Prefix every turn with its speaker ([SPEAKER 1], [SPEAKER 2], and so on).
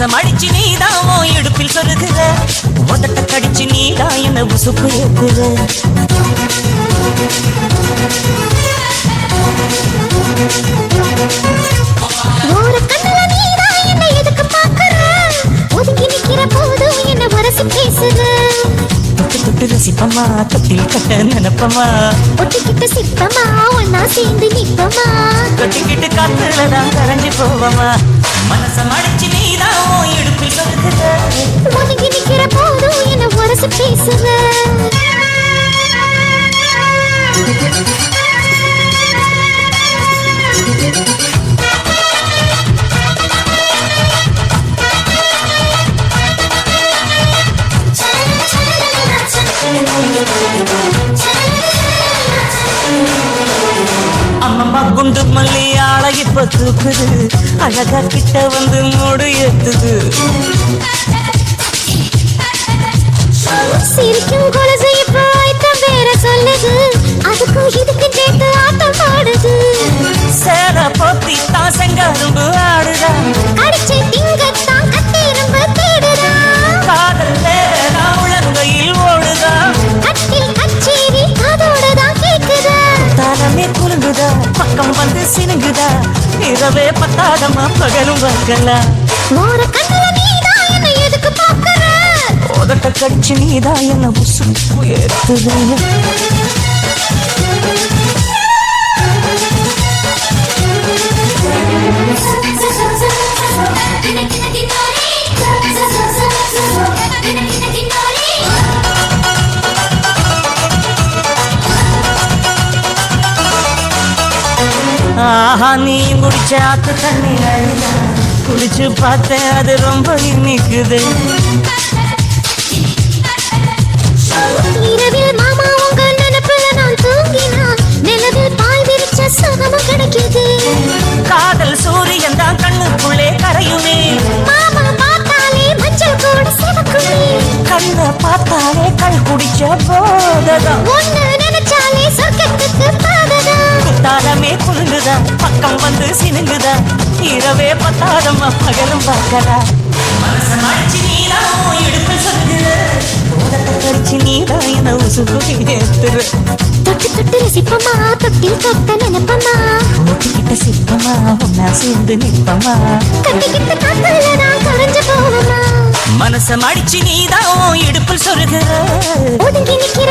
[SPEAKER 1] மனசம் அடிச்சு நீதான் இடுப்பில் சொருகுற உதட்ட கடிச்சு நீதான் என்ன உசுப்பு ஏத்துற
[SPEAKER 2] ஒரு கண்ணுல நீதான் என்ன எதுக்கு பாக்குற ஒதுங்கி நிக்கிற போதும் என்ன வரசி பேசுற
[SPEAKER 1] தொட்டு தொட்டு ரசிப்பமா தொட்டில் கட்ட நினைப்பமா
[SPEAKER 2] ஒட்டிக்கிட்ட சிப்பமா ஒன்னா சேர்ந்து நிப்பமா
[SPEAKER 1] தொட்டிக்கிட்டு காத்துலதான் கரைஞ்சு போவமா மனசம் அடிச்சு நீதான் இடுப்பில் சொருகுற
[SPEAKER 2] ஒதுங்கி நிக்கிற போதும் என்ன வரசி பேசுற
[SPEAKER 1] அம்மம்மா குண்டு மல்லி ஆளை இப்ப தூக்குது அழகா கிட்ட வந்து மூடு ஏத்துது
[SPEAKER 2] சிரிக்கும் கொலுசு இப்போ ஐட்டம் பேர சொல்லுது அதுக்கும் இதுக்கு சேர்த்து ஆட்டம் பாடுது
[SPEAKER 1] சேர போத்தி தான் செங்கரும்பு ஆடுதா
[SPEAKER 2] கடிச்சு திங்கத்தான் கட்டிரும்ப தேடுதா
[SPEAKER 1] காதல் வேறா உலங்கையில் ஓடுதா
[SPEAKER 2] கட்டில் கச்சேரி அதோடதான் கேக்குதா
[SPEAKER 1] தானமே குலுங்குதா பக்கம் வந்து சினுங்குதா இரவே பத்தாதமா பகலும் பார்க்கல
[SPEAKER 2] மோர கண்ணுல நீதான் என்ன எதுக்கு பாக்குற
[SPEAKER 1] உதட்ட கடிச்சு நீதான் என்ன உசுப்பு ஏத்துது ஆஹா நீ முடிச்ச ஆத்து தண்ணி குளிச்சு பார்த்தேன் அது ரொம்ப இனிக்குது
[SPEAKER 2] இரவில் மாமா உங்க நினைப்புல நான் தூங்கினா நிலவில் பால் விரிச்ச சுகமும் கிடைக்குது
[SPEAKER 1] காதல் சூரியன் தான் கண்ணுக்குள்ளே கரையுமே
[SPEAKER 2] மாமா பார்த்தாலே மஞ்சள் கூட சிவக்குமே
[SPEAKER 1] கண்ண பார்த்தாலே கள் குடிச்ச போததான்
[SPEAKER 2] ஒன்னு நினைச்சாலே சொர்க்கத்துக்கு பாததா
[SPEAKER 1] தாளமே குலுங்குதா பக்கம் வந்து சினுங்குதா இரவே பத்தாதம்மா பகலும் பார்க்கலா மனசம் அடிச்சு நீதான் இடுப்பு சொல்லுற உதட்ட கடிச்சு நீதான் என்ன உசுப்பு ஏத்துற
[SPEAKER 2] தொட்டு தொட்டு ரசிப்பமா தொட்டில் தொட்ட நினைப்பமா
[SPEAKER 1] ஓட்டிக்கிட்ட சிப்பமா ஒன்னா சேர்ந்து நிற்பமா
[SPEAKER 2] கட்டிக்கிட்ட காத்துல நான் கரைஞ்சு போவமா
[SPEAKER 1] மனசம் அடிச்சு நீதான் இடுப்பில் சொருகிற
[SPEAKER 2] ஒதுங்கி நிக்கிற